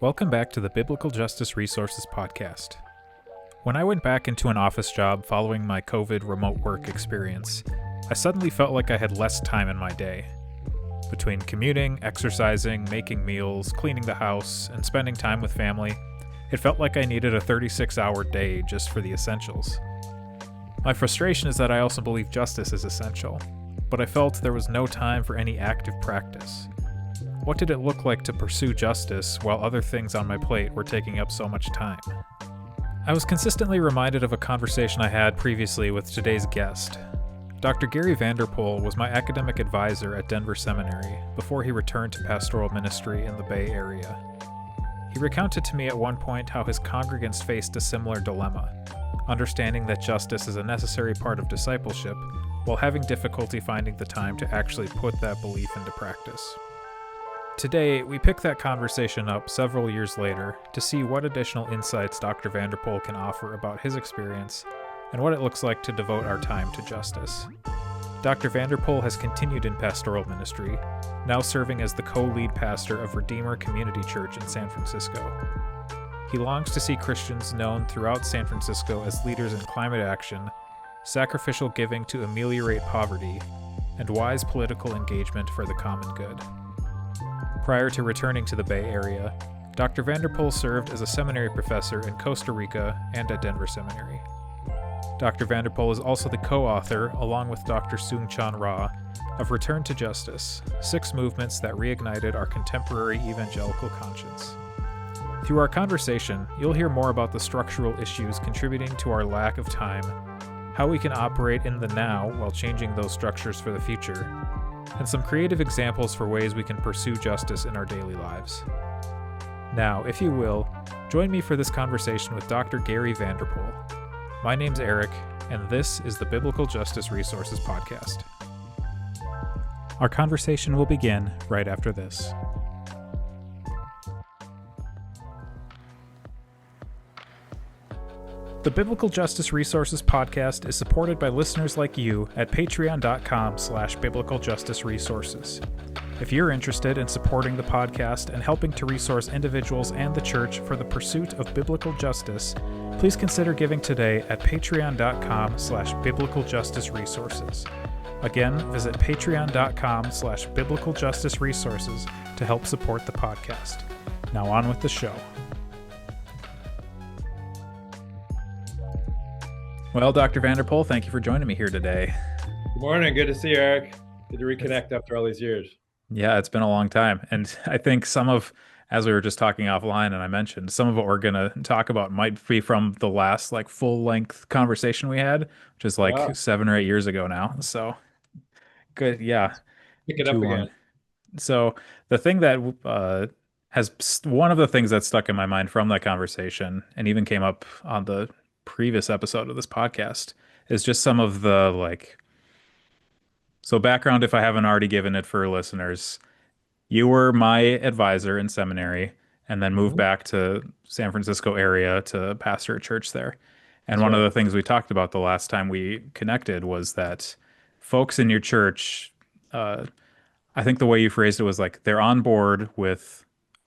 Welcome back to the Biblical Justice Resources Podcast. When I went back into an office job following my COVID remote work experience, I suddenly felt like I had less time in my day. Between commuting, exercising, making meals, cleaning the house, and spending time with family, it felt like I needed a 36-hour day just for the essentials. My frustration is that I also believe justice is essential, but I felt there was no time for any active practice. What did it look like to pursue justice while other things on my plate were taking up so much time? I was consistently reminded of a conversation I had previously with today's guest. Dr. Gary VanderPol was my academic advisor at Denver Seminary before he returned to pastoral ministry in the Bay Area. He recounted to me at one point how his congregants faced a similar dilemma, understanding that justice is a necessary part of discipleship while having difficulty finding the time to actually put that belief into practice. Today, we pick that conversation up several years later to see what additional insights Dr. VanderPol can offer about his experience and what it looks like to devote our time to justice. Dr. VanderPol has continued in pastoral ministry, now serving as the co-lead pastor of Redeemer Community Church in San Francisco. He longs to see Christians known throughout San Francisco as leaders in climate action, sacrificial giving to ameliorate poverty, and wise political engagement for the common good. Prior to returning to the Bay Area, Dr. VanderPol served as a seminary professor in Costa Rica and at Denver Seminary. Dr. VanderPol is also the co-author, along with Dr. Soong-Chan Rah, of Return to Justice, 6 Movements That Reignited Our Contemporary Evangelical Conscience. Through our conversation, you'll hear more about the structural issues contributing to our lack of time, how we can operate in the now while changing those structures for the future, and some creative examples for ways we can pursue justice in our daily lives. Now, if you will, join me for this conversation with Dr. Gary VanderPol. My name's Eric, and this is the Biblical Justice Resources Podcast. Our conversation will begin right after this. The Biblical Justice Resources Podcast is supported by listeners like you at patreon.com/biblicaljusticeresources. If you're interested in supporting the podcast and helping to resource individuals and the church for the pursuit of biblical justice, please consider giving today at patreon.com/biblicaljusticeresources. Again, visit patreon.com/biblicaljusticeresources to help support the podcast. Now on with the show. Well, Dr. VanderPol, thank you for joining me here today. Good morning. Good to see you, Eric. Good to reconnect after all these years. Yeah, it's been a long time. And I think as we were just talking offline and I mentioned, some of what we're going to talk about might be from the last full-length conversation we had, which is 7 or 8 years ago now. So good. Yeah. Pick it up again. So the thing that one of the things that stuck in my mind from that conversation and even came up on the previous episode of this podcast is just some of the so background, if I haven't already given it for listeners. You were my advisor in seminary and then moved back to San Francisco area to pastor a church there. And one of the things we talked about the last time we connected was that folks in your church, I think the way you phrased it was they're on board with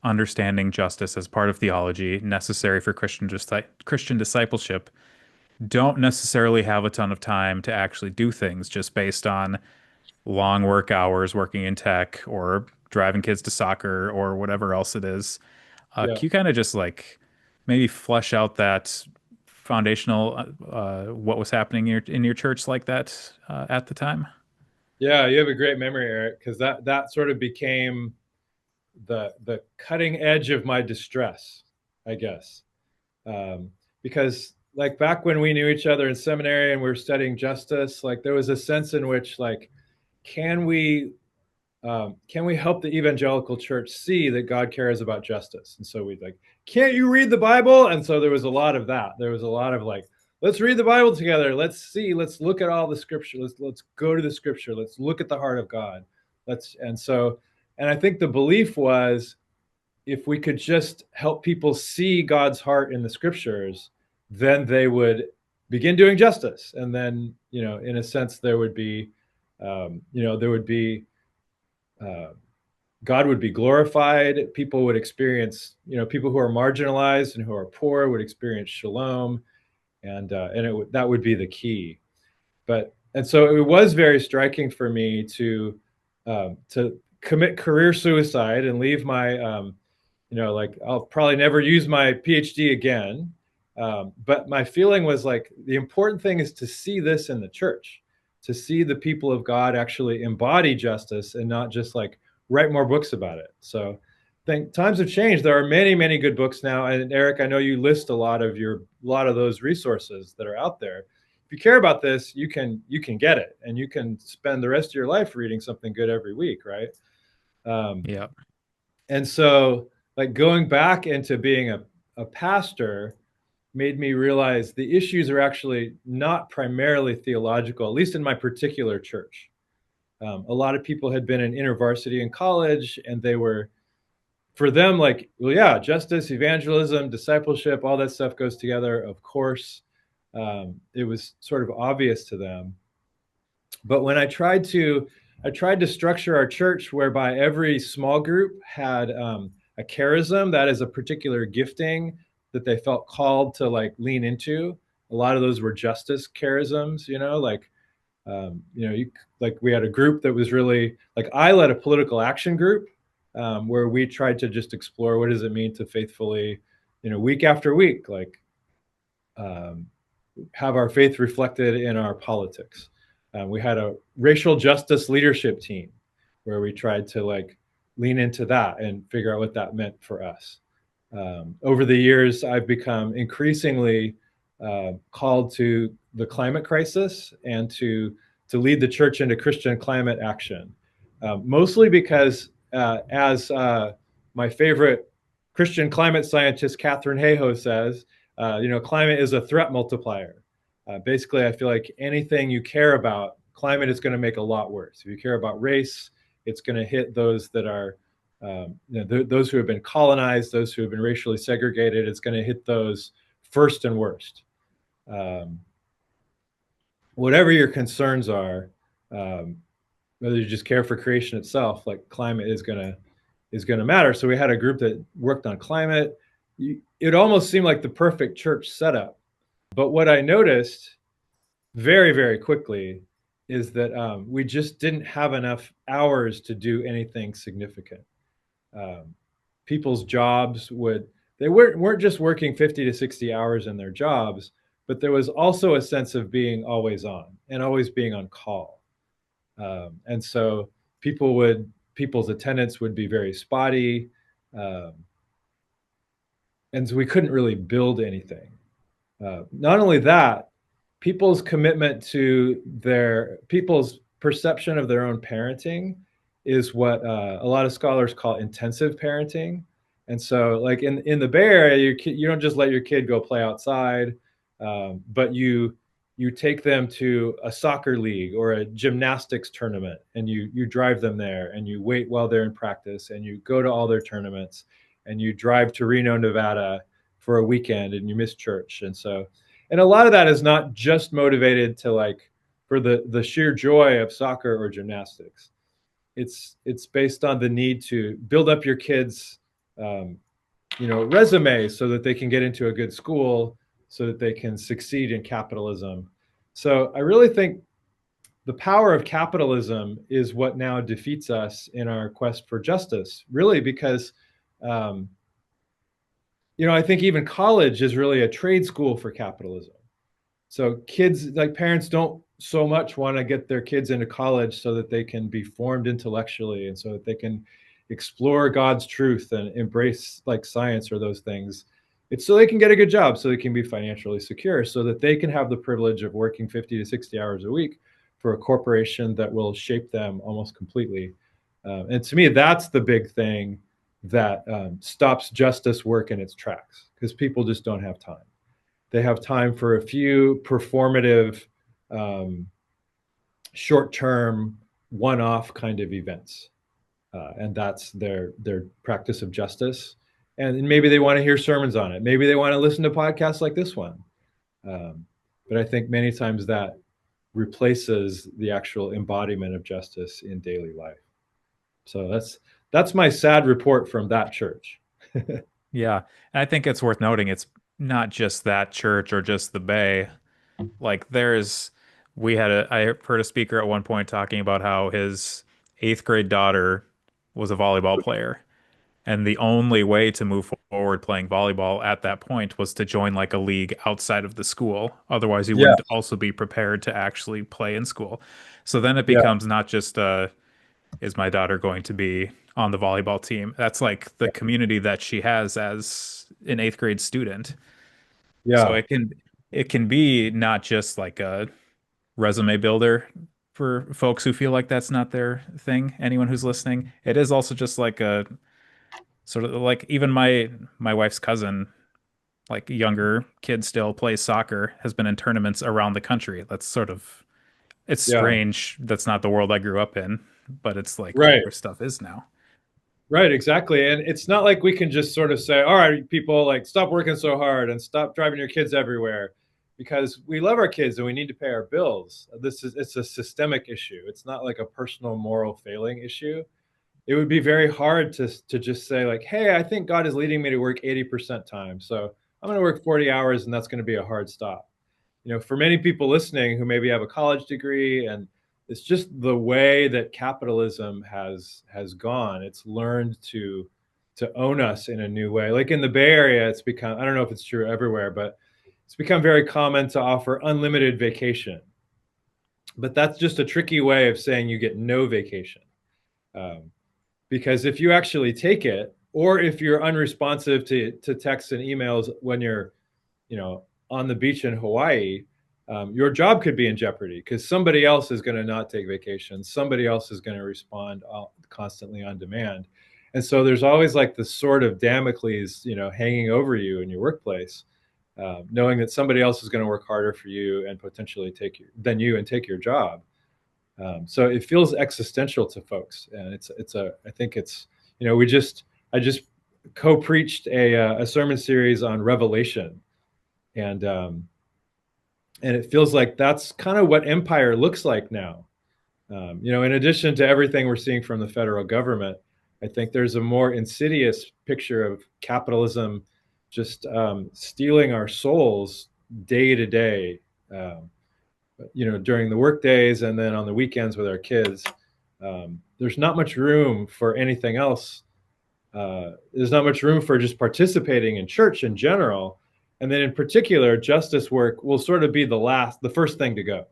understanding justice as part of theology necessary for Christian discipleship, don't necessarily have a ton of time to actually do things just based on long work hours working in tech or driving kids to soccer or whatever else it is. Can you kind of just maybe flesh out that foundational what was happening in your church like that at the time? Yeah, you have a great memory, Eric, because that sort of became the cutting edge of my distress, I guess. Because back when we knew each other in seminary and we were studying justice, there was a sense in which can we help the evangelical church see that God cares about justice? And so we'd can't you read the Bible? And so there was a lot of that. There was a lot of let's read the Bible together. Let's look at all the scripture. Let's go to the scripture. Let's look at the heart of God. And I think the belief was, if we could just help people see God's heart in the scriptures, then they would begin doing justice. And then, in a sense, there would be God would be glorified. People would experience, people who are marginalized and who are poor would experience shalom, and that would be the key. And so it was very striking for me to commit career suicide and leave my, like I'll probably never use my PhD again. But my feeling was like the important thing is to see this in the church, to see the people of God actually embody justice and not just like write more books about it. So I think times have changed. There are many, many good books now. And Eric, I know you list a lot of those resources that are out there. If you care about this, you can get it, and you can spend the rest of your life reading something good every week, right? Yeah. And so like going back into being a pastor made me realize the issues are actually not primarily theological, at least in my particular church. A lot of people had been in InterVarsity in college, and they were, for them, like, well, yeah, justice, evangelism, discipleship, all that stuff goes together, of course. It was sort of obvious to them. But when I tried to structure our church whereby every small group had a charism, that is a particular gifting that they felt called to like lean into. A lot of those were justice charisms, like we had a group that was really like, I led a political action group where we tried to just explore what does it mean to faithfully, week after week, like um, have our faith reflected in our politics. We had a racial justice leadership team where we tried to like lean into that and figure out what that meant for us. Over the years, I've become increasingly called to the climate crisis and to lead the church into Christian climate action, mostly because, as my favorite Christian climate scientist Catherine Hayhoe says, climate is a threat multiplier. Basically, I feel like anything you care about, climate is going to make a lot worse. If you care about race, it's going to hit those that are, those who have been colonized, those who have been racially segregated. It's going to hit those first and worst. Whatever your concerns are, whether you just care for creation itself, like climate is going to matter. So we had a group that worked on climate. It almost seemed like the perfect church setup. But what I noticed very, very quickly is that we just didn't have enough hours to do anything significant. People's jobs they weren't just working 50 to 60 hours in their jobs, but there was also a sense of being always on and always being on call. And so people's attendance would be very spotty. And so we couldn't really build anything. Not only that, people's commitment to people's perception of their own parenting is what a lot of scholars call intensive parenting. And so like in the Bay Area, you don't just let your kid go play outside, but you take them to a soccer league or a gymnastics tournament, and you drive them there, and you wait while they're in practice, and you go to all their tournaments, and you drive to Reno, Nevada for a weekend, and you miss church. And a lot of that is not just motivated to like for the sheer joy of soccer or gymnastics. It's based on the need to build up your kids' resume so that they can get into a good school, so that they can succeed in capitalism. So I really think the power of capitalism is what now defeats us in our quest for justice, really, because I think even college is really a trade school for capitalism. So kids, like parents, don't so much want to get their kids into college so that they can be formed intellectually and so that they can explore God's truth and embrace like science or those things. It's so they can get a good job, so they can be financially secure, so that they can have the privilege of working 50 to 60 hours a week for a corporation that will shape them almost completely. And to me, that's the big thing that stops justice work in its tracks, because people just don't have time. They have time for a few performative, short-term, one-off kind of events, and that's their practice of justice. And maybe they want to hear sermons on it. Maybe they want to listen to podcasts like this one. But I think many times that replaces the actual embodiment of justice in daily life. So that's my sad report from that church. Yeah. And I think it's worth noting it's not just that church or just the Bay. Like I heard a speaker at one point talking about how his eighth grade daughter was a volleyball player. And the only way to move forward playing volleyball at that point was to join like a league outside of the school. Otherwise, he Yeah, wouldn't also be prepared to actually play in school. So then it yeah, becomes not just is my daughter going to be on the volleyball team? That's like the community that she has as an eighth grade student. So yeah, it can be not just like a resume builder for folks who feel like that's not their thing. Anyone who's listening, it is also just like a sort of like even my wife's cousin, like younger kid still plays soccer, has been in tournaments around the country. That's sort of it's yeah. strange. That's not the world I grew up in, but it's like Right. where stuff is now. Right, exactly. And it's not like we can just sort of say, all right, people, like, stop working so hard and stop driving your kids everywhere, because we love our kids and we need to pay our bills. It's a systemic issue. It's not like a personal moral failing issue. It would be very hard to just say, like, hey, I think God is leading me to work 80% time. So I'm going to work 40 hours and that's going to be a hard stop. For many people listening who maybe have a college degree, and it's just the way that capitalism has gone. It's learned to own us in a new way. Like in the Bay Area, it's become, I don't know if it's true everywhere, but it's become very common to offer unlimited vacation. But that's just a tricky way of saying you get no vacation. Um, because if you actually take it, or if you're unresponsive to texts and emails when you're on the beach in Hawaii, your job could be in jeopardy because somebody else is going to not take vacation. Somebody else is going to respond constantly on demand. And so there's always like this sword of Damocles, hanging over you in your workplace, knowing that somebody else is going to work harder for you and potentially than you and take your job. So it feels existential to folks, and I think it's, I just co-preached a sermon series on Revelation, and it feels like that's kind of what empire looks like now. In addition to everything we're seeing from the federal government, I think there's a more insidious picture of capitalism just stealing our souls day to day. During the work days and then on the weekends with our kids. There's not much room for anything else. There's not much room for just participating in church in general. And then in particular, justice work will sort of be the first thing to go.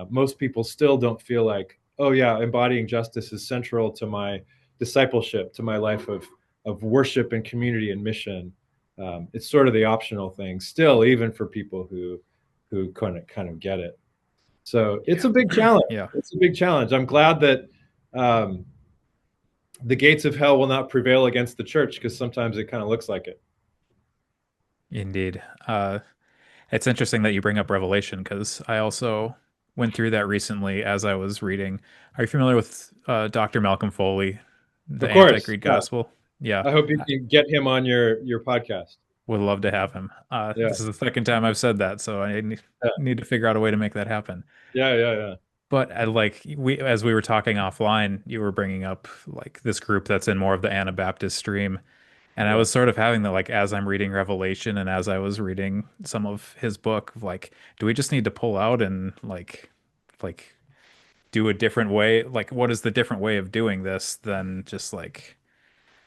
Most people still don't feel like, oh yeah, embodying justice is central to my discipleship, to my life of worship and community and mission. It's sort of the optional thing still, even for people who kind of get it. So it's a big challenge. Yeah, It's a big challenge. I'm glad that the gates of hell will not prevail against the church, because sometimes it kind of looks like it. indeed. It's interesting that you bring up Revelation because I also went through that recently as I was reading. Are you familiar with Dr. Malcolm Foley, the Of course. Anti-Greed Yeah. Gospel? Yeah, I hope you can get him on your podcast. would love to have him. Yeah. This is the second time I've said that, so I Yeah. need to figure out a way to make that happen. Yeah. Yeah. Yeah. But as we were talking offline, you were bringing up like this group that's in more of the Anabaptist stream, and I Yeah. was sort of having the like as I'm reading Revelation and as I was reading some of his book, of like, do we just need to pull out and like do a different way? Like, what is the different way of doing this than just like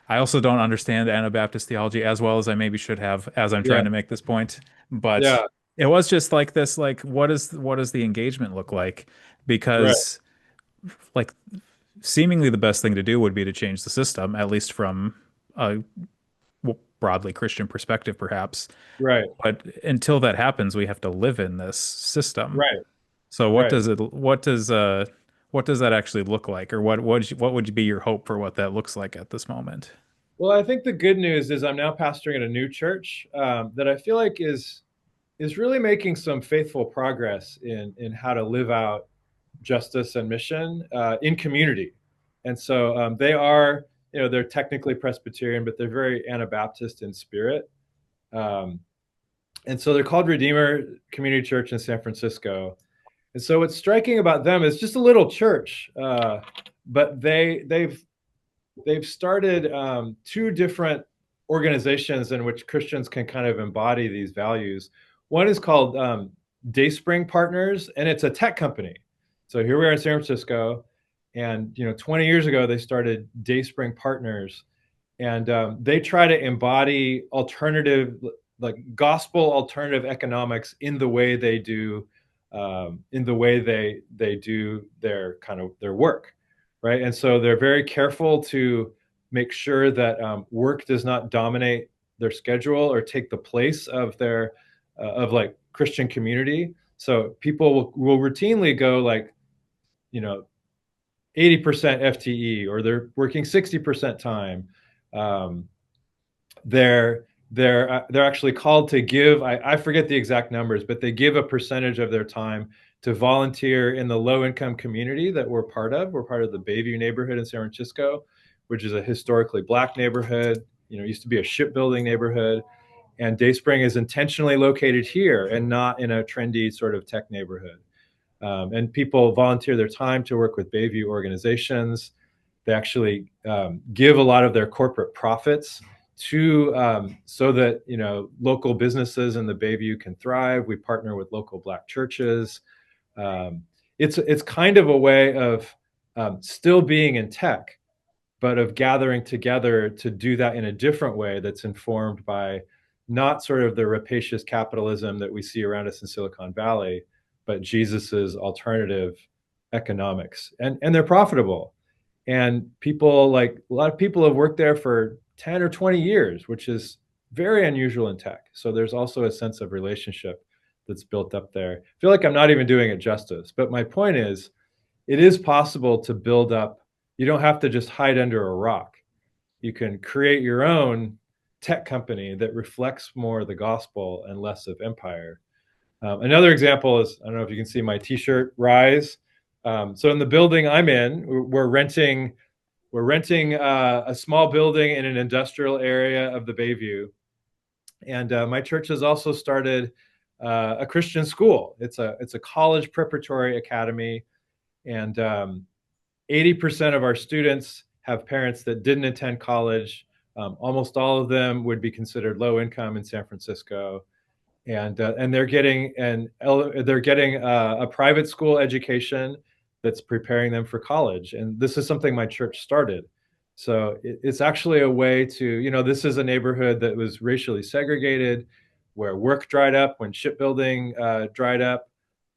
I also don't understand Anabaptist theology as well as I maybe should have as I'm Yeah. trying to make this point. But Yeah. it was just like this, like, what does the engagement look like? Right. Because like seemingly the best thing to do would be to change the system, at least from a broadly Christian perspective, perhaps. Right. But until that happens, we have to live in this system. Right. So Right. what does that actually look like, or what would be your hope for what that looks like at this moment? Well, I think the good news is I'm now pastoring at a new church that I feel like is really making some faithful progress in how to live out justice and mission in community. And so they are, they're technically Presbyterian, but they're very Anabaptist in spirit. Um, and so they're called Redeemer Community Church in San Francisco. And so what's striking about them is just a little church, but they've they've started two different organizations in which Christians can kind of embody these values. One is called Dayspring Partners, and it's a tech company. So here we are in San Francisco, and 20 years ago they started Dayspring Partners, and they try to embody alternative, like gospel alternative economics in the way they do, they do their kind of their work, right? And so they're very careful to make sure that work does not dominate their schedule or take the place of their of like Christian community. So people will routinely go like, you know, 80% FTE, or they're working 60% time. Um, they're actually called to give. I forget the exact numbers, but they give a percentage of their time to volunteer in the low income community that we're part of. We're part of the Bayview neighborhood in San Francisco, which is a historically Black neighborhood. Used to be a shipbuilding neighborhood, and Dayspring is intentionally located here and not in a trendy sort of tech neighborhood. And people volunteer their time to work with Bayview organizations. They actually give a lot of their corporate profits to so that local businesses in the Bayview can thrive. We partner with local Black churches. It's kind of a way of still being in tech, but of gathering together to do that in a different way that's informed by not sort of the rapacious capitalism that we see around us in Silicon Valley, but Jesus's alternative economics. And they're profitable. And people, like a lot of people, have worked there for 10 or 20 years, which is very unusual in tech. So there's also a sense of relationship that's built up there. I feel like I'm not even doing it justice, but my point is, it is possible to build up. You don't have to just hide under a rock. You can create your own tech company that reflects more the gospel and less of empire. Another example is, I don't know if you can see my T-shirt, Rise. So in the building I'm in, we're renting a small building in an industrial area of the Bayview, and my church has also started a Christian school. It's a college preparatory academy, and 80% of our students have parents that didn't attend college. Almost all of them would be considered low income in San Francisco, and they're getting a private school education that's preparing them for college. And this is something my church started. So it's actually a way to, this is a neighborhood that was racially segregated, where work dried up when shipbuilding dried up.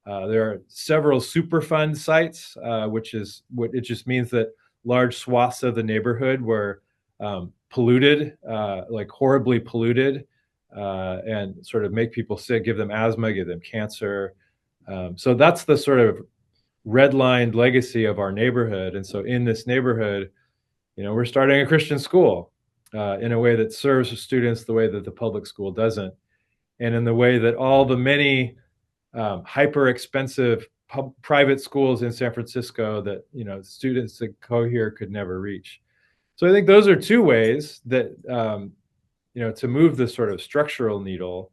There are several Superfund sites, which is what it just means that large swaths of the neighborhood were polluted, like horribly polluted, and sort of make people sick, give them asthma, give them cancer. So that's the sort of redlined legacy of our neighborhood. And so in this neighborhood, we're starting a Christian school in a way that serves students the way that the public school doesn't, and in the way that all the many hyper expensive private schools in San Francisco that students that go here could never reach. So I think those are two ways that to move this sort of structural needle,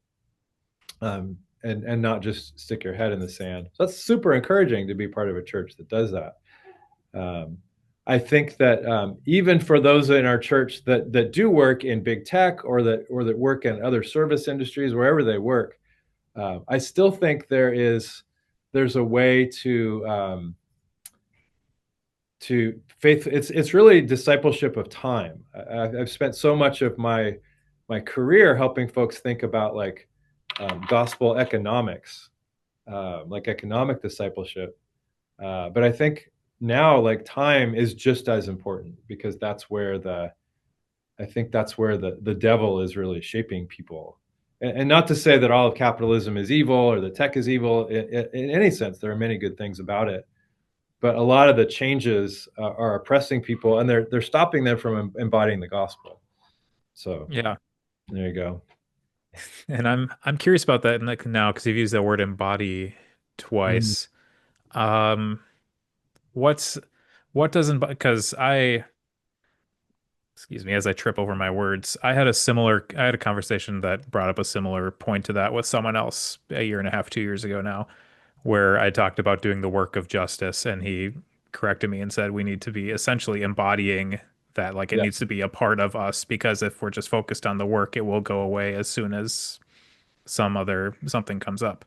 and not just stick your head in the sand. So that's super encouraging to be part of a church that does that. I think that even for those in our church that do work in big tech, or that work in other service industries, wherever they work, I still think there's a way to faith. It's really discipleship of time. I've spent so much of my career helping folks think about like gospel economics, like economic discipleship. But I think now, like, time is just as important, because that's where the devil is really shaping people. And not to say that all of capitalism is evil or that tech is evil in any sense. There are many good things about it, but a lot of the changes are oppressing people, and they're stopping them from embodying the gospel. So Yeah. there you go. And I'm curious about that, like, now, because you've used that word embody Mhm. twice. Um, what's what doesn't, because I, excuse me, as I trip over my words, I had a conversation that brought up a similar point to that with someone else a year and a half, 2 years ago now, where I talked about doing the work of justice, and he corrected me and said we need to be essentially embodying that like it Yeah, needs to be a part of us because if we're just focused on the work, it will go away as soon as something comes up,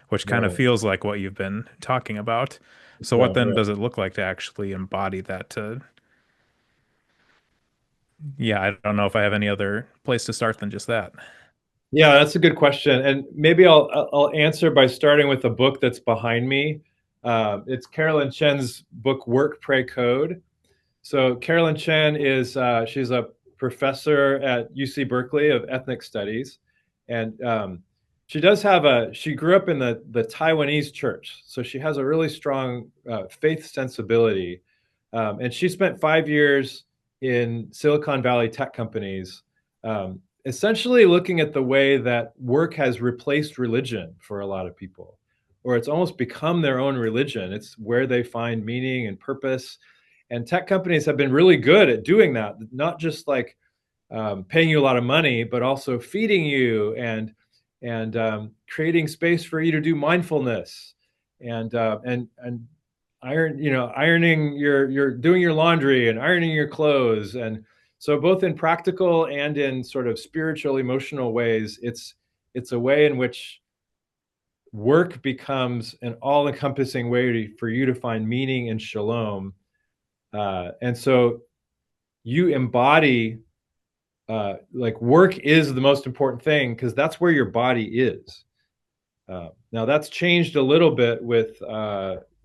which kind of right. feels like what you've been talking about. So what Right, then right. does it look like to actually embody that to yeah, I don't know if I have any other place to start than just that. Yeah, that's a good question, and maybe I'll answer by starting with a book that's behind me. It's Carolyn Chen's book, Work, Pray, Code. So Carolyn Chen is she's a professor at UC Berkeley of ethnic studies, and she grew up in the Taiwanese church, so she has a really strong faith sensibility, and she spent 5 years in Silicon Valley tech companies, essentially looking at the way that work has replaced religion for a lot of people, or it's almost become their own religion. It's where they find meaning and purpose, and tech companies have been really good at doing that, not just like paying you a lot of money, but also feeding you and creating space for you to do mindfulness and ironing your doing your laundry and ironing your clothes. And so both in practical and in sort of spiritual, emotional ways, it's a way in which work becomes an all-encompassing way for you to find meaning and shalom. And so you embody like work is the most important thing because that's where your body is. Now that's changed a little bit with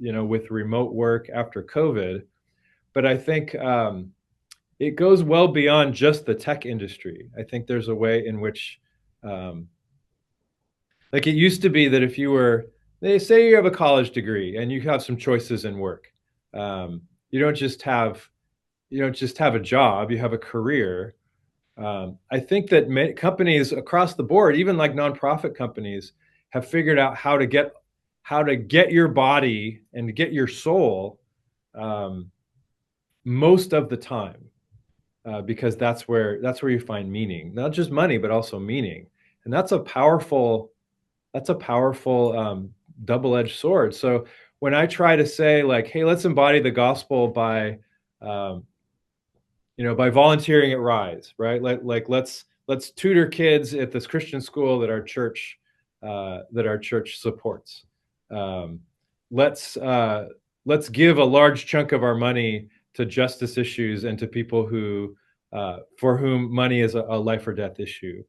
with remote work after COVID, but I think it goes well beyond just the tech industry. I think there's a way in which um, like it used to be that if you were, they say you have a college degree and you have some choices in work, um, you don't just have a job, you have a career. I think that companies across the board, even like nonprofit companies, have figured out how to get your body and to get your soul um, most of the time, because that's where you find meaning, not just money, but also meaning, and that's a powerful double-edged sword. So when I try to say like, hey, let's embody the gospel by um, by volunteering at Rise, right? Let's tutor kids at this Christian school that our church supports. Um, let's let's give a large chunk of our money to justice issues and to people who for whom money is a life or death issue.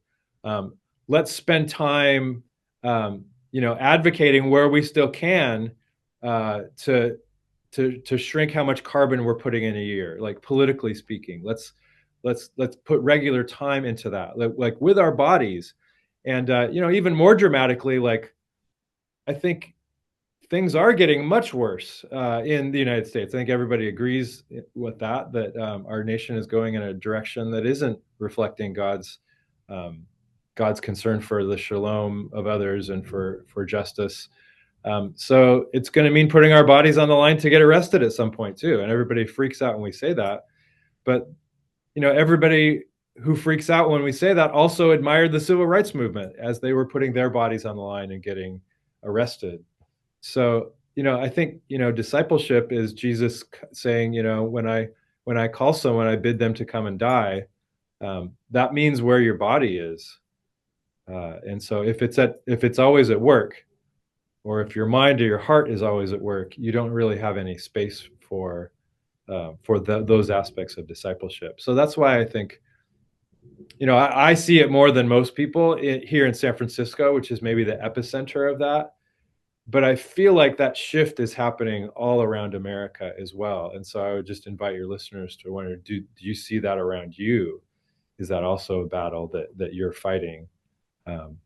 Um, let's spend time, advocating where we still can to shrink how much carbon we're putting in a year, like politically speaking. Let's put regular time into that, like with our bodies. And even more dramatically, like I think things are getting much worse in the United States. I think everybody agrees with that our nation is going in a direction that isn't reflecting um, God's concern for the shalom of others and for justice. So it's going to mean putting our bodies on the line to get arrested at some point too. And everybody freaks out when we say that. But everybody who freaks out when we say that also admired the civil rights movement as they were putting their bodies on the line and getting arrested. So I think discipleship is Jesus saying, when I call someone, I bid them to come and die. That means where your body is. And so if it's always at work, or if your mind or your heart is always at work, you don't really have any space for those aspects of discipleship. So that's why I think, I see it more than most people here in San Francisco, which is maybe the epicenter of that. But I feel like that shift is happening all around America as well. And so I would just invite your listeners to wonder, do you see that around you? Is that also a battle that you're fighting? Um,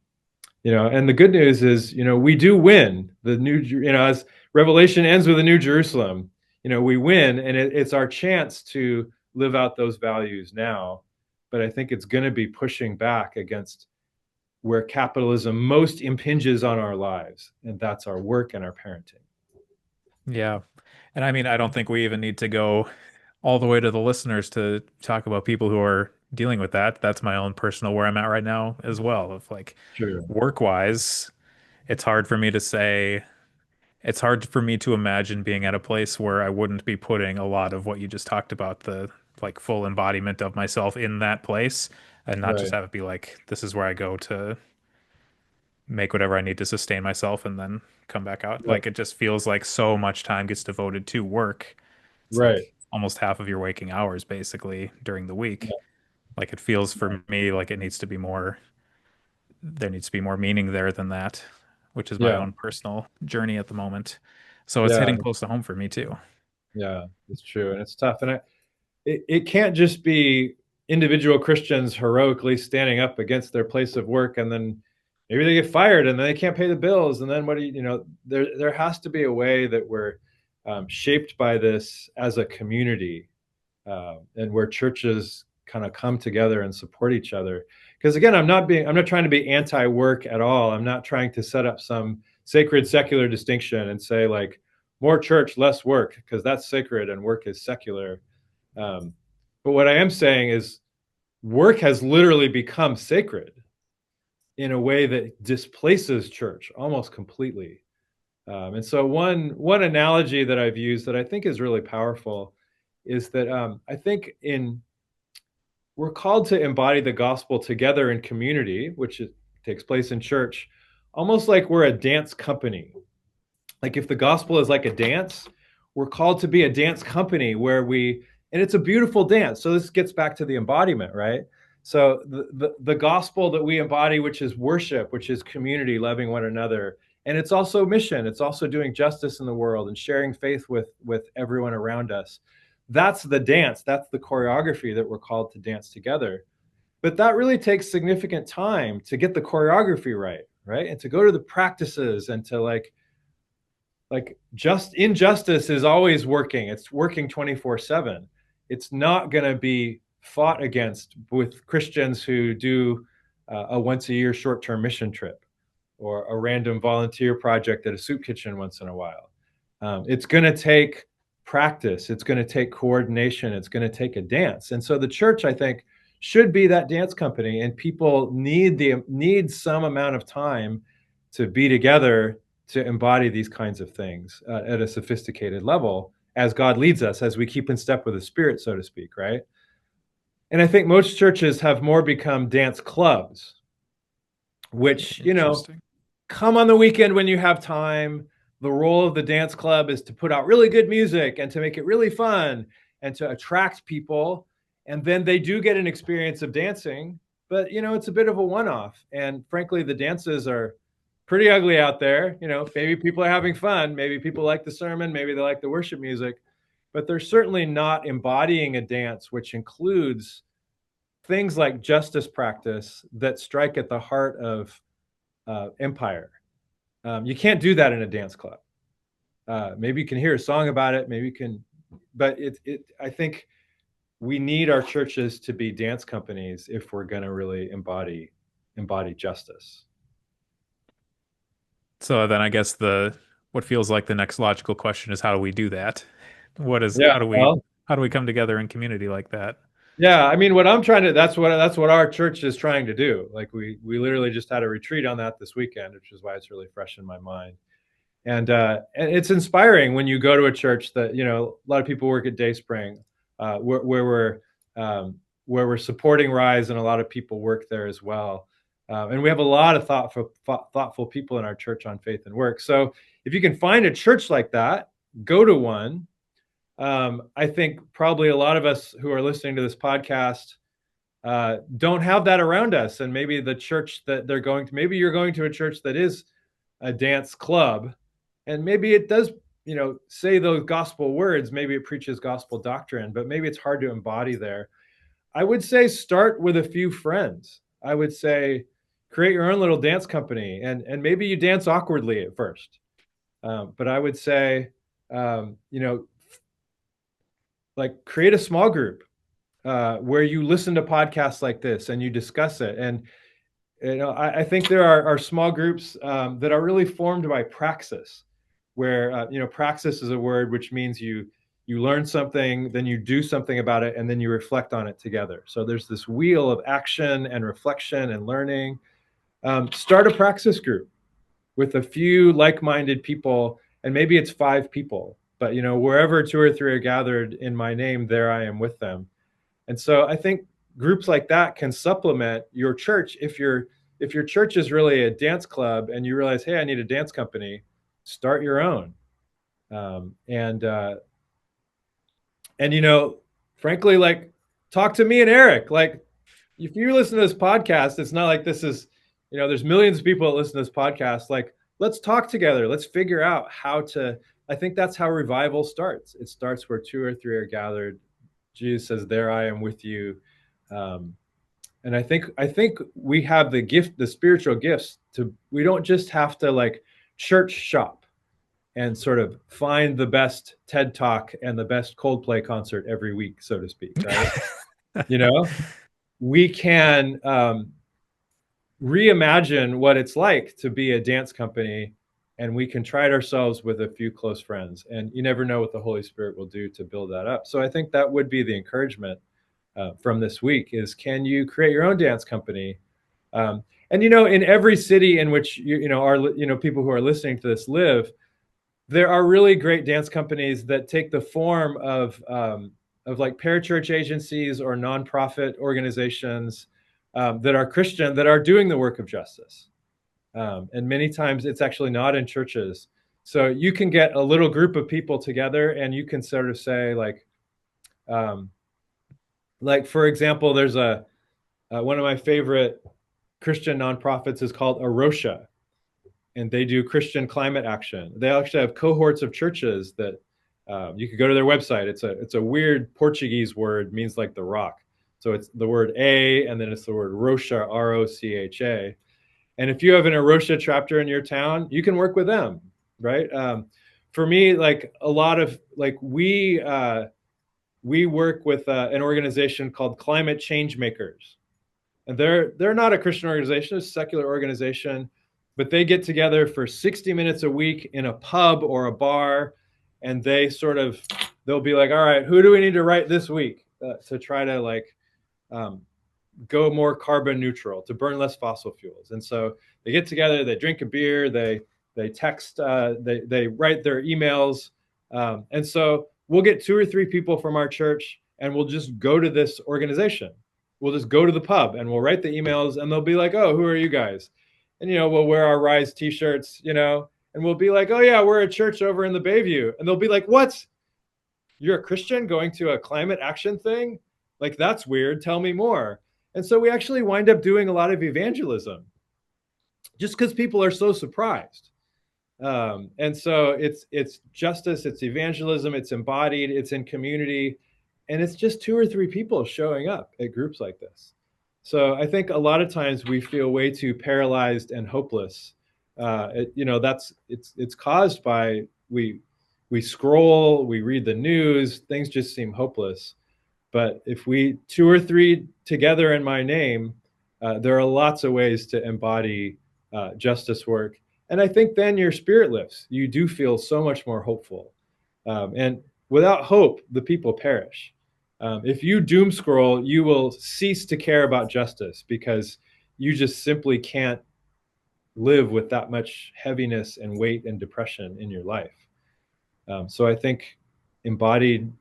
and the good news is, we do win the new, as Revelation ends with a new Jerusalem, we win, and it's our chance to live out those values now. But I think it's going to be pushing back against where capitalism most impinges on our lives, and that's our work and our parenting. Yeah. And I mean, I don't think we even need to go all the way to the listeners to talk about people who are dealing with that. That's my own personal where I'm at right now as well. Of like Sure. work wise, it's hard for me to say, it's hard for me to imagine being at a place where I wouldn't be putting a lot of what you just talked about, the like full embodiment of myself in that place, and not just Right. have it be like this is where I go to make whatever I need to sustain myself and then come back out. Right. Like it just feels like so much time gets devoted to work. It's Right. like almost half of your waking hours basically during the week. Yeah. Like it feels for me like it needs to be more, there needs to be more meaning there than that, which is my Yeah. own personal journey at the moment. So it's Yeah. hitting close to home for me too. Yeah. It's true. And it's tough. And it can't just be individual Christians heroically standing up against their place of work and then maybe they get fired and then they can't pay the bills. And then what do you know, there has to be a way that we're shaped by this as a community, and where churches kind of come together and support each other. Because again, I'm not trying to be anti-work at all. I'm not trying to set up some sacred secular distinction and say like more church, less work, because that's sacred and work is secular. But what I am saying is work has literally become sacred in a way that displaces church almost completely. And so one analogy that I've used that I think is really powerful is that I think in we're called to embody the gospel together in community, which takes place in church, almost like we're a dance company. Like if the gospel is like a dance, we're called to be a dance company where and it's a beautiful dance. So this gets back to the embodiment, right? So the gospel that we embody, which is worship, which is community, loving one another, and it's also mission. It's also doing justice in the world and sharing faith with everyone around us. That's the dance. That's the choreography that we're called to dance together. But that really takes significant time to get the choreography right, right? And to go to the practices and to just injustice is always working. It's working 24/7. It's not going to be fought against with Christians who do a once a year short-term mission trip or a random volunteer project at a soup kitchen once in a while. It's going to take practice. It's going to take coordination. It's going to take a dance. And so the church, I think, should be that dance company, and people need some amount of time to be together to embody these kinds of things at a sophisticated level as God leads us, as we keep in step with the Spirit, so to speak, right? And I think most churches have more become dance clubs, which, Interesting. come on the weekend when you have time. The role of the dance club is to put out really good music and to make it really fun and to attract people. And then they do get an experience of dancing, but it's a bit of a one-off. And frankly, the dances are pretty ugly out there. Maybe people are having fun. Maybe people like the sermon. Maybe they like the worship music, but they're certainly not embodying a dance, which includes things like justice practice that strike at the heart of empire. You can't do that in a dance club. Maybe you can hear a song about it. Maybe you can, but I think we need our churches to be dance companies if we're going to really embody justice. So then I guess what feels like the next logical question is how do we do that? Yeah. Well, How do we come together in community like that? yeah. I mean, what I'm trying to that's what our church is trying to do. Like we literally just had a retreat on that this weekend, which is why it's really fresh in my mind. And it's inspiring when you go to a church that a lot of people work at Dayspring, where we're supporting Rise, and a lot of people work there as well. And we have a lot of thoughtful people in our church on faith and work. So if you can find a church like that, go to one. I think probably a lot of us who are listening to this podcast don't have that around us, and maybe the church that they're going to, maybe you're going to a church that is a dance club, and maybe it does say those gospel words, maybe it preaches gospel doctrine, but maybe it's hard to embody there. I would say start with a few friends. I would say create your own little dance company, and maybe you dance awkwardly at first, but I would say like create a small group where you listen to podcasts like this and you discuss it. And I think there are small groups that are really formed by praxis, where praxis is a word which means you learn something, then you do something about it, and then you reflect on it together. So there's this wheel of action and reflection and learning. Start a praxis group with a few like-minded people, and maybe it's 5 people, but wherever 2 or 3 are gathered in my name, there I am with them. And so I think groups like that can supplement your church. If your church is really a dance club and you realize, hey, I need a dance company, start your own. Um, and uh, and frankly, like, talk to me and Eric. Like, if you listen to this podcast, it's not like this is, there's millions of people that listen to this podcast. Like, let's talk together. Let's figure out how to. I think that's how revival starts. It starts where two or three are gathered. Jesus says, "There I am with you." Um, and I think we have the gift, the spiritual gifts to. We don't just have to like church shop and sort of find the best TED talk and the best Coldplay concert every week, so to speak, right? you know, we can reimagine what it's like to be a dance company, and we can try it ourselves with a few close friends. And you never know what the Holy Spirit will do to build that up. So I think that would be the encouragement from this week is, can you create your own dance company? And in every city in which people who are listening to this live, there are really great dance companies that take the form of like parachurch agencies or nonprofit organizations that are Christian, that are doing the work of justice. And many times it's actually not in churches. So you can get a little group of people together and you can sort of say like for example, there's one of my favorite Christian nonprofits is called Arosha, and they do Christian climate action. They actually have cohorts of churches that you could go to their website. It's a weird Portuguese word, means like the rock. So it's the word A, and then it's the word Rocha, Rocha. And if you have an Arosha chapter in your town, you can work with them, right? For me, like a lot of like we work with an organization called Climate Change Makers, and they're not a Christian organization, it's a secular organization, but they get together for 60 minutes a week in a pub or a bar, and they'll be like, all right, who do we need to write this week to try to like go more carbon neutral, to burn less fossil fuels. And so they get together, they drink a beer, they text, they write their emails, and so we'll get two or three people from our church, and we'll just go to this organization. We'll just go to the pub and we'll write the emails, and they'll be like, oh, who are you guys? And we'll wear our Rise t-shirts, and we'll be like, oh yeah, we're a church over in the Bayview. And they'll be like, what? You're a Christian going to a climate action thing? Like, that's weird. Tell me more. And so we actually wind up doing a lot of evangelism just because people are so surprised. And so it's justice, it's evangelism, it's embodied, it's in community, and it's just two or three people showing up at groups like this. So I think a lot of times we feel way too paralyzed and hopeless. It's caused by we scroll, we read the news, things just seem hopeless. But if we two or three together in my name, there are lots of ways to embody justice work. And I think then your spirit lifts. You do feel so much more hopeful. And without hope, the people perish. If you doom scroll, you will cease to care about justice because you just simply can't live with that much heaviness and weight and depression in your life. So I think embodied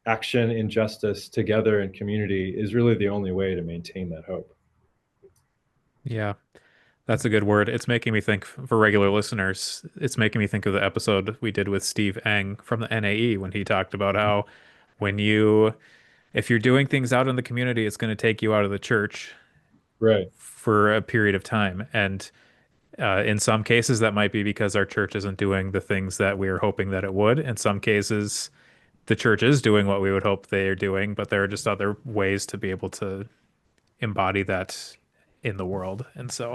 action in justice together in community is really the only way to maintain that hope. Yeah, that's a good word. It's making me think, for regular listeners, it's making me think of the episode we did with Steve Eng from the NAE when he talked about how if you're doing things out in the community, it's going to take you out of the church Right. for a period of time. And in some cases, that might be because our church isn't doing the things that we are hoping that it would. In some cases, the church is doing what we would hope they are doing, but there are just other ways to be able to embody that in the world. And so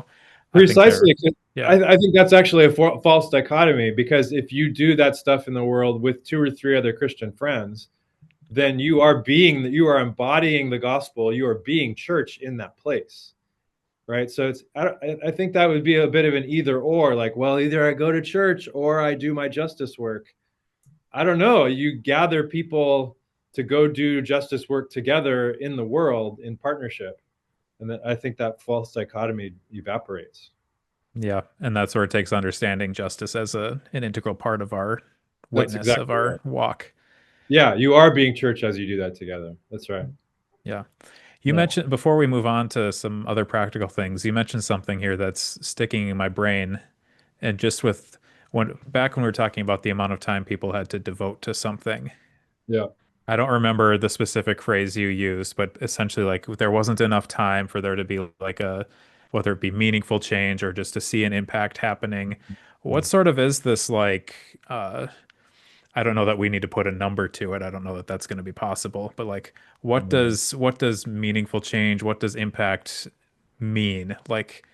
I think Precisely. yeah, I think that's actually a false dichotomy, because if you do that stuff in the world with two or three other Christian friends, then you are embodying the gospel. You are being church in that place. Right. So I think that would be a bit of an either or, like, well, either I go to church or I do my justice work. I don't know. You gather people to go do justice work together in the world in partnership. And then I think that false dichotomy evaporates. yeah, and that's where it takes understanding justice as an integral part of our That's witness, of exactly our right. walk. Yeah, you are being church as you do that together. That's right. Yeah. You Yeah. mentioned before we move on to some other practical things, you mentioned something here that's sticking in my brain. And just with when we were talking about the amount of time people had to devote to something, Yeah. I don't remember the specific phrase you used, but essentially like there wasn't enough time for there to be like a whether it be meaningful change or just to see an impact happening. What sort of is this like I don't know that we need to put a number to it. I don't know that that's going to be possible, but like Mm. what does meaningful change, what does impact mean? Like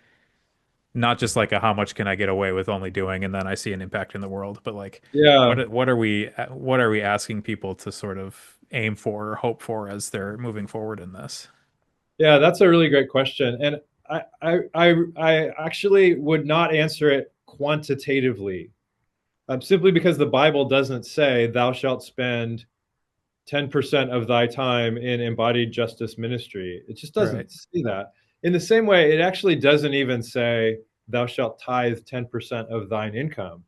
not just like a how much can I get away with only doing and then I see an impact in the world, but like Yeah. what are we asking people to sort of aim for or hope for as they're moving forward in this? Yeah, that's a really great question. And I actually would not answer it quantitatively, simply because the Bible doesn't say thou shalt spend 10% of thy time in embodied justice ministry. It just Right. doesn't say that. In the same way, it actually doesn't even say thou shalt tithe 10% of thine income.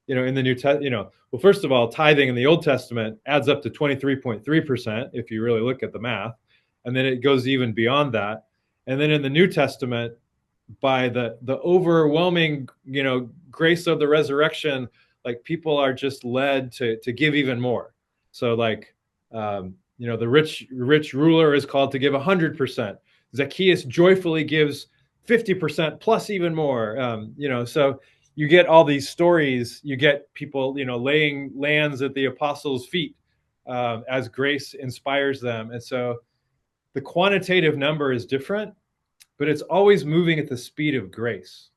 In the well, first of all, tithing in the Old Testament adds up to 23.3% if you really look at the math. And then it goes even beyond that. And then in the New Testament, by the overwhelming, grace of the resurrection, like people are just led to give even more. So like the rich ruler is called to give 100%. Zacchaeus joyfully gives 50% plus even more. So you get all these stories. You get people, laying lands at the apostles' feet as grace inspires them. And so the quantitative number is different, but it's always moving at the speed of grace.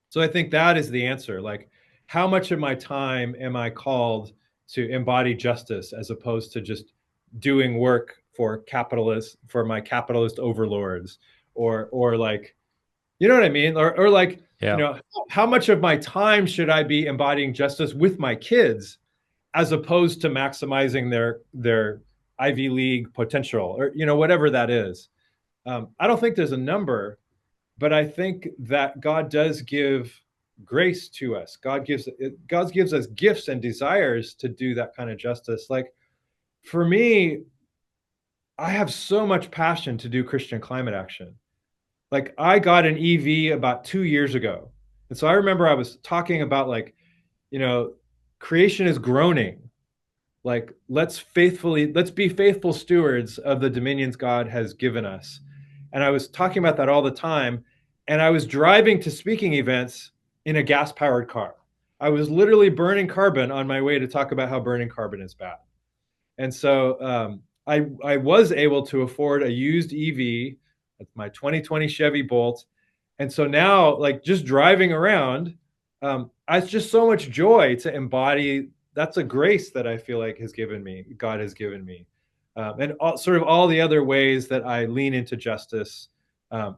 So I think that is the answer. Like, how much of my time am I called to embody justice as opposed to just doing work for my capitalist overlords, or like, you know what I mean? Or like, Yeah. how much of my time should I be embodying justice with my kids as opposed to maximizing their Ivy League potential, or whatever that is. I don't think there's a number, but I think that God does give grace to us. God gives us gifts and desires to do that kind of justice. Like for me, I have so much passion to do Christian climate action. Like I got an EV about 2 years ago. And so I remember I was talking about like, you know, creation is groaning. Like let's be faithful stewards of the dominions God has given us. And I was talking about that all the time. And I was driving to speaking events in a gas powered car. I was literally burning carbon on my way to talk about how burning carbon is bad. And so I was able to afford a used EV, my 2020 Chevy Bolt. And so now, like just driving around, it's just so much joy to embody. That's a grace that I feel like God has given me. And sort of all the other ways that I lean into justice.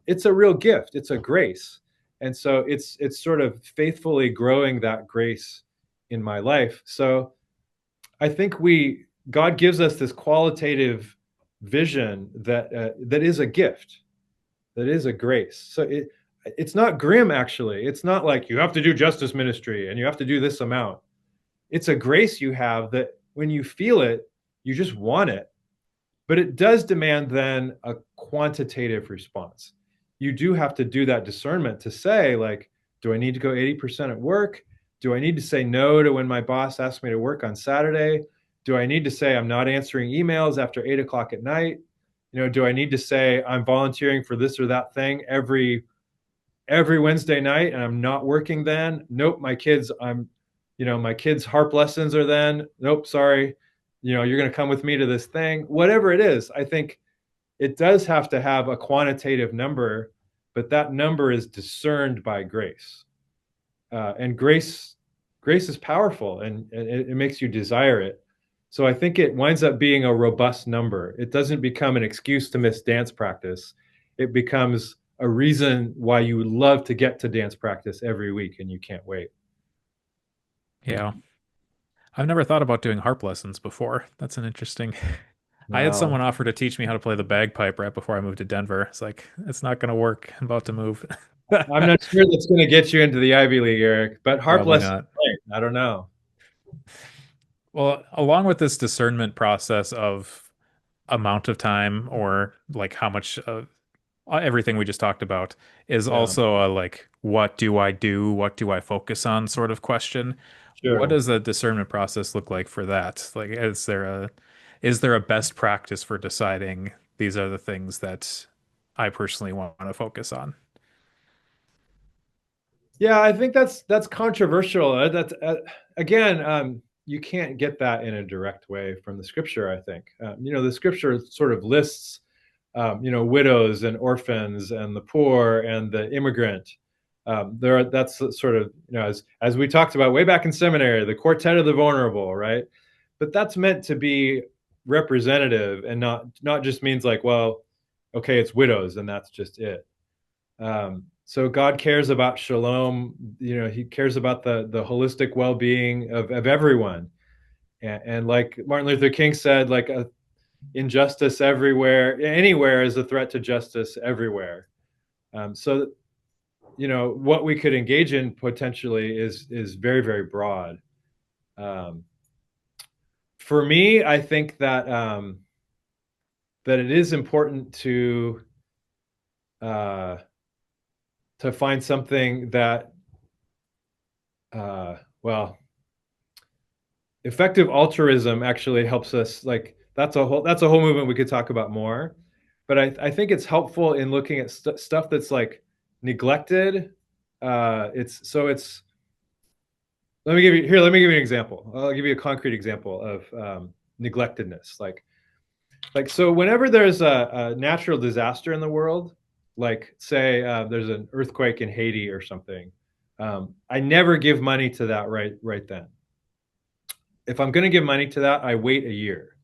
It's a real gift. It's a grace. And so it's sort of faithfully growing that grace in my life. So I think God gives us this qualitative vision that is a gift, that is a grace. So it's not grim actually. It's not like you have to do justice ministry and you have to do this amount. It's a grace you have that when you feel it, you just want it. But it does demand then a quantitative response. You do have to do that discernment to say, like, do I need to go 80% at work? Do I need to say no to when my boss asks me to work on Saturday? Do I need to say I'm not answering emails after 8 o'clock at night? Do I need to say I'm volunteering for this or that thing every Wednesday night and I'm not working then? Nope, my kids' harp lessons are then. Nope, sorry. You're going to come with me to this thing. Whatever it is, I think it does have to have a quantitative number, but that number is discerned by grace. And grace is powerful and it makes you desire it. So I think it winds up being a robust number. It doesn't become an excuse to miss dance practice. It becomes a reason why you would love to get to dance practice every week and you can't wait. Yeah. I've never thought about doing harp lessons before. That's an interesting. I had Wow. someone offer to teach me how to play the bagpipe right before I moved to Denver. It's like, it's not going to work. I'm about to move. I'm not sure that's going to get you into the Ivy League, Eric, but harp Probably lessons, not. I don't know. Well, along with this discernment process of amount of time, or like how much everything we just talked about is Yeah, also a like, what do I do? What do I focus on sort of question. What sure. does the discernment process look like for that? Like, is there a best practice for deciding these are the things that I personally want to focus on? Yeah, I think that's controversial. That's again, you can't get that in a direct way from the scripture. I think the scripture sort of lists, widows and orphans and the poor and the immigrant. That's sort of as we talked about way back in seminary, the quartet of the vulnerable, right? But that's meant to be representative and not just means like, well, okay, it's widows and that's just it. So God cares about shalom. He cares about the holistic well-being of everyone. And like Martin Luther King said, like injustice everywhere, anywhere is a threat to justice everywhere. So what we could engage in potentially is very, very broad. Um, for me, I think that it is important uh, to find something that well, effective altruism actually helps us. Like that's a whole movement we could talk about more, but I think it's helpful in looking at stuff that's like neglected. It's let me give you an example. I'll give you a concrete example of neglectedness. Like so whenever there's a natural disaster in the world, like say there's an earthquake in Haiti or something, I never give money to that right then. If I'm going to give money to that, I wait a year.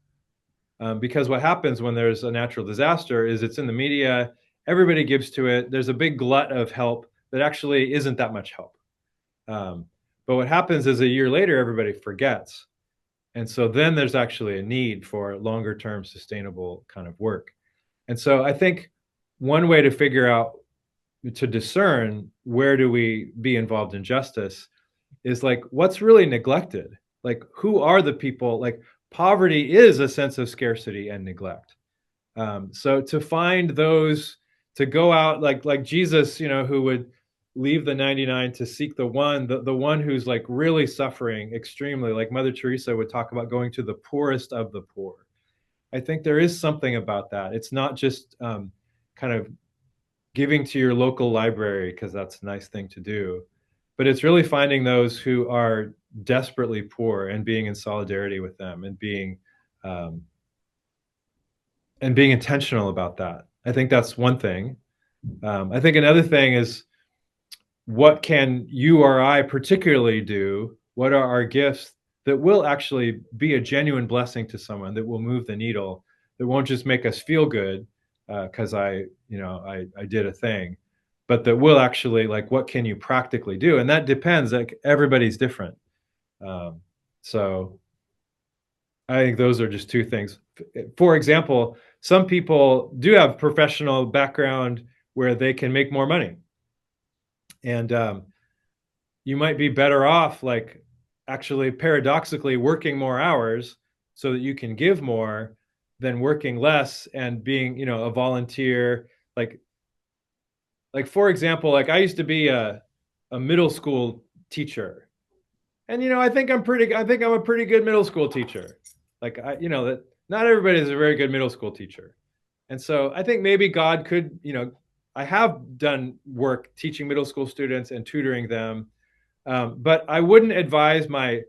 Because what happens when there's a natural disaster is it's in the media, everybody gives to it. There's a big glut of help that actually isn't that much help. Um, but what happens is a year later, everybody forgets. And so then there's actually a need for longer term sustainable kind of work. And so I think one way to figure out, to discern where do we be involved in justice is like what's really neglected. Like who are the people? Like poverty is a sense of scarcity and neglect. So to find those, to go out like Jesus, who would leave the 99 to seek the one who's like really suffering extremely, like Mother Teresa would talk about going to the poorest of the poor. I think there is something about that. It's not just kind of giving to your local library because that's a nice thing to do, but it's really finding those who are desperately poor and being in solidarity with them um, and being intentional about that. I think that's one thing. I think another thing is, what can you or I particularly do? What are our gifts that will actually be a genuine blessing to someone, that will move the needle, that won't just make us feel good because I did a thing, but that will actually, like, what can you practically do? And that depends. Like everybody's different. Um, so I think those are just two things. For example, some people do have professional background where they can make more money, and you might be better off, like actually paradoxically working more hours so that you can give more than working less and being, a volunteer. Like for example, like I used to be a middle school teacher, and I think I'm a pretty good middle school teacher. Like that not everybody is a very good middle school teacher. And so I think maybe God could, I have done work teaching middle school students and tutoring them. But I wouldn't advise my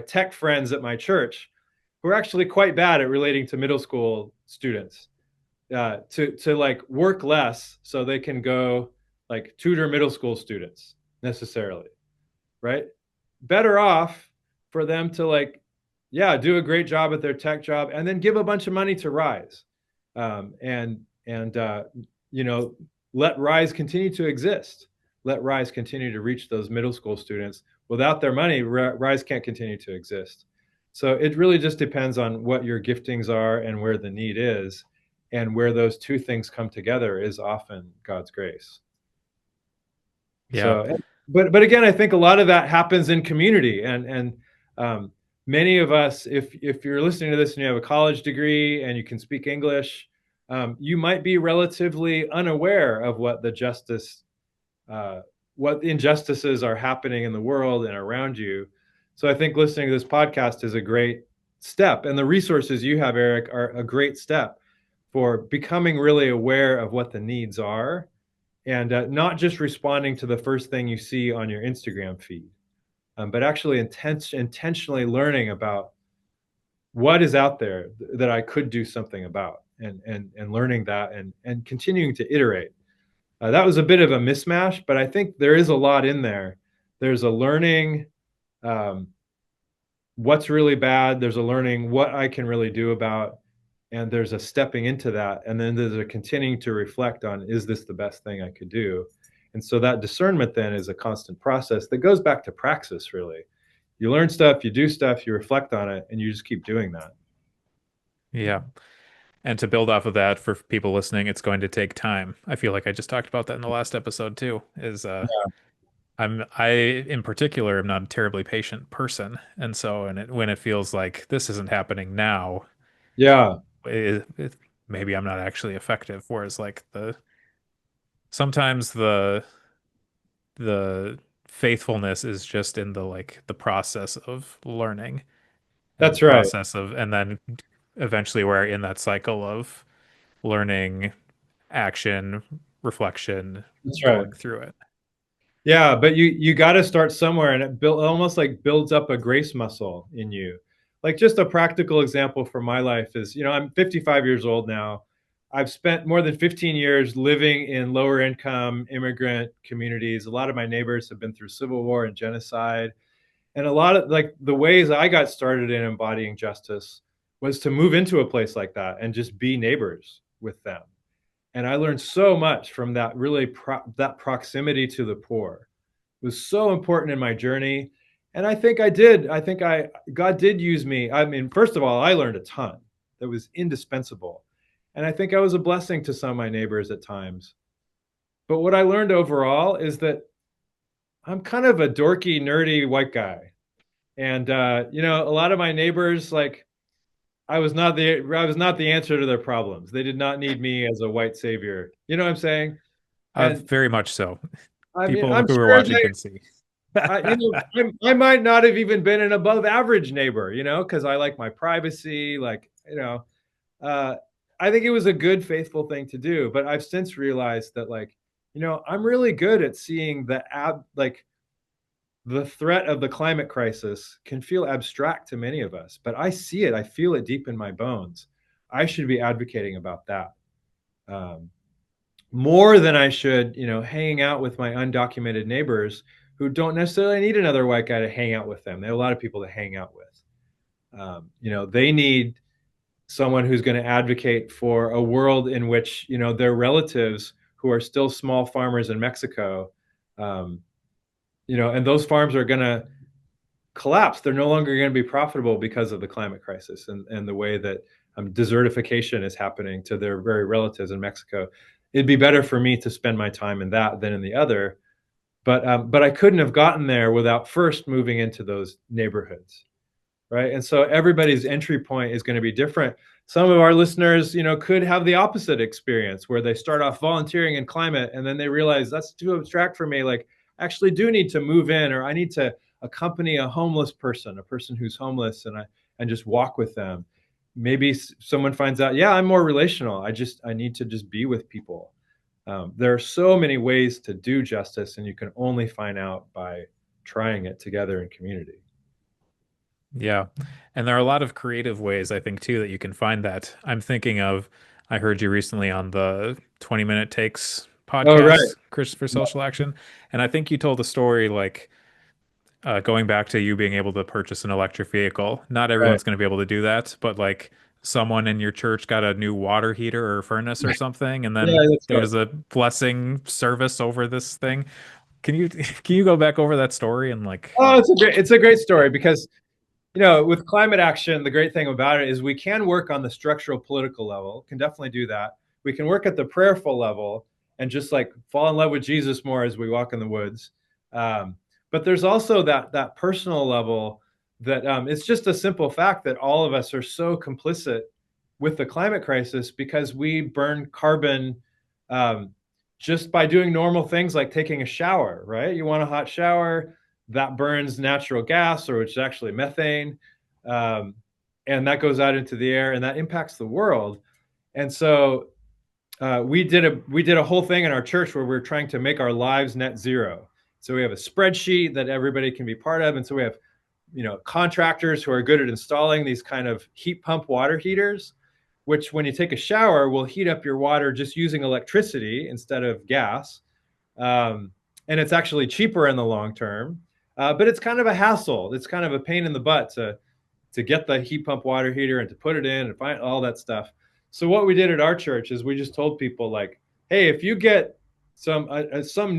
tech friends at my church, who are actually quite bad at relating to middle school students, to like work less so they can go like tutor middle school students necessarily, right? Better off for them to like, yeah, do a great job at their tech job and then give a bunch of money to Rise, and let Rise continue to exist. Let Rise continue to reach those middle school students. Without their money, Rise can't continue to exist. So it really just depends on what your giftings are and where the need is, and where those two things come together is often God's grace. Yeah. So, but again, I think a lot of that happens in community, and many of us, if you're listening to this and you have a college degree and you can speak English, you might be relatively unaware of uh, what injustices are happening in the world and around you. So I think listening to this podcast is a great step, and the resources you have, Eric, are a great step for becoming really aware of what the needs are, and not just responding to the first thing you see on your Instagram feed, but actually intentionally learning about what is out there that I could do something about, and learning that, and continuing to iterate. That was a bit of a mismatch, but I think there is a lot in there. There's a learning um, what's really bad. There's a learning what I can really do about, and there's a stepping into that, and then there's a continuing to reflect on, is this the best thing I could do? And so that discernment then is a constant process that goes back to praxis, really. You learn stuff, you do stuff, you reflect on it, and you just keep doing that. Yeah. And to build off of that for people listening, it's going to take time. I feel like I just talked about that in the last episode too, is I in particular am not a terribly patient person. And so when it feels like this isn't happening now, Yeah, maybe I'm not actually effective. Whereas like sometimes the faithfulness is just in the like the process of learning and the that's right. process of and then eventually we're in that cycle of learning, action, reflection, That's right. going through it. Yeah, but you got to start somewhere, and it almost like builds up a grace muscle in you. Like, just a practical example from my life is, I'm 55 years old now. I've spent more than 15 years living in lower income immigrant communities. A lot of my neighbors have been through civil war and genocide. And a lot of, like, the ways I got started in embodying justice was to move into a place like that and just be neighbors with them. And I learned so much from that, really that proximity to the poor was so important in my journey. And I think God did use me. I mean, first of all, I learned a ton that was indispensable. And I think I was a blessing to some of my neighbors at times. But what I learned overall is that I'm kind of a dorky, nerdy white guy. And a lot of my neighbors, like, I was not the answer to their problems. They did not need me as a white savior. You know what I'm saying? And Very much so. I mean, People I'm who are sure watching they, can see. I might not have even been an above average neighbor, because I like my privacy. Like, uh, I think it was a good, faithful thing to do. But I've since realized that, like, I'm really good at seeing like the threat of the climate crisis can feel abstract to many of us, but I see it. I feel it deep in my bones. I should be advocating about that. Um, More than I should, hanging out with my undocumented neighbors who don't necessarily need another white guy to hang out with them. They have a lot of people to hang out with. They need someone who's going to advocate for a world in which, their relatives who are still small farmers in Mexico, um, and those farms are going to collapse. They're no longer going to be profitable because of the climate crisis, and the way that desertification is happening to their very relatives in Mexico. It'd be better for me to spend my time in that than in the other. But I couldn't have gotten there without first moving into those neighborhoods, right? And so everybody's entry point is going to be different. Some of our listeners, could have the opposite experience where they start off volunteering in climate and then they realize that's too abstract for me. Like, I actually do need to move in, or I need to accompany a homeless person, a person who's homeless, and just walk with them. Maybe someone finds out, yeah, I'm more relational. I need to just be with people. There are so many ways to do justice, and you can only find out by trying it together in community. Yeah. And there are a lot of creative ways, I think, too, that you can find that. I'm thinking of, I heard you recently on the 20-minute takes Oh, right. podcast, Christopher Social Action. And I think you told a story like going back to you being able to purchase an electric vehicle. Not Right. everyone's going to be able to do that, but like someone in your church got a new water heater or furnace or something, and Yeah, then that's there right. was a blessing service over this thing. Can you can you go back over that story and like Oh, it's a great story because, with climate action, the great thing about it is we can work on the structural political level, can definitely do that. We can work at the prayerful level and just like fall in love with Jesus more as we walk in the woods. Um, but there's also that personal level that it's just a simple fact that all of us are so complicit with the climate crisis because we burn carbon just by doing normal things like taking a shower, right? You want a hot shower, that burns natural gas, or which is actually methane, and that goes out into the air, and that impacts the world. And so we did a whole thing in our church where we're trying to make our lives net zero. So we have a spreadsheet that everybody can be part of, and so we have contractors who are good at installing these kind of heat pump water heaters, which when you take a shower will heat up your water just using electricity instead of gas. And it's actually cheaper in the long term, but it's kind of a hassle. It's kind of a pain in the butt to get the heat pump water heater and to put it in and find all that stuff. So what we did at our church is we just told people like, hey, if you get some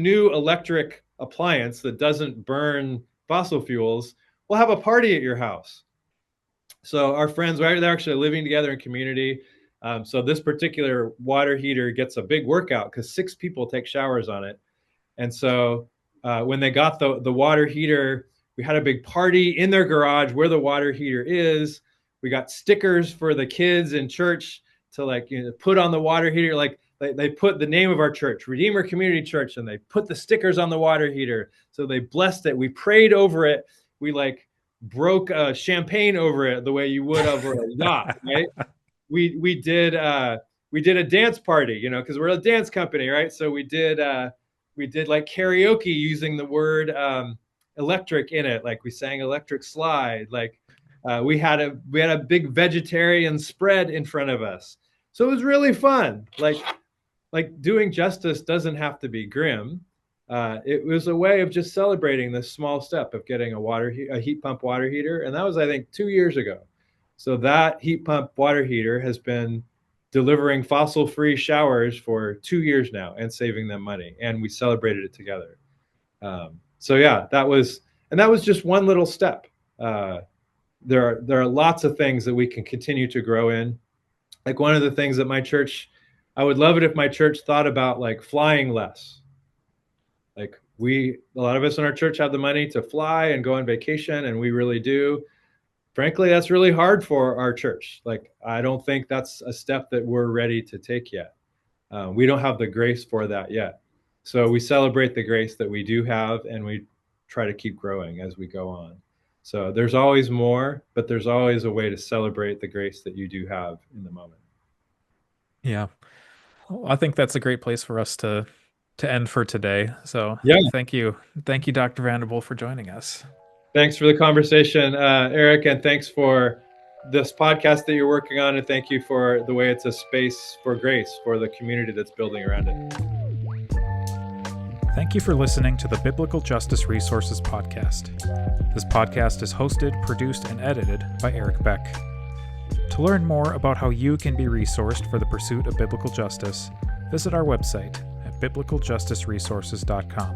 new electric appliance that doesn't burn fossil fuels, we'll have a party at your house. So our friends, they're actually living together in community. So this particular water heater gets a big workout because 6 people take showers on it. And so when they got the water heater, we had a big party in their garage where the water heater is. We got stickers for the kids in church to put on the water heater. Like they put the name of our church, Redeemer Community Church, and they put the stickers on the water heater. So they blessed it. We prayed over it. We broke champagne over it the way you would over a yacht, right? We did a dance party, because we're a dance company, right? So we did like karaoke using the word electric in it. Like we sang Electric Slide. We had a big vegetarian spread in front of us. So it was really fun. Like doing justice doesn't have to be grim. It was a way of just celebrating this small step of getting a heat pump water heater. And that was, I think, 2 years ago. So that heat pump water heater has been delivering fossil-free showers for 2 years now and saving them money. And we celebrated it together. So yeah, that was just one little step. There are lots of things that we can continue to grow in. Like one of the things that I would love it if my church thought about flying less. A lot of us in our church have the money to fly and go on vacation, and we really do. Frankly, that's really hard for our church. I don't think that's a step that we're ready to take yet. We don't have the grace for that yet. So we celebrate the grace that we do have, and we try to keep growing as we go on. So there's always more, but there's always a way to celebrate the grace that you do have in the moment. Yeah. Well, I think that's a great place for us to end for today. So yeah. Thank you, Dr. VanderPol, for joining us. Thanks for the conversation, Eric, and thanks for this podcast that you're working on, and thank you for the way it's a space for grace for the community that's building around it. Thank you for listening to the Biblical Justice Resources podcast. This podcast is hosted, produced, and edited by Eric Beck. To learn more about how you can be resourced for the pursuit of biblical justice, visit our website at biblicaljusticeresources.com.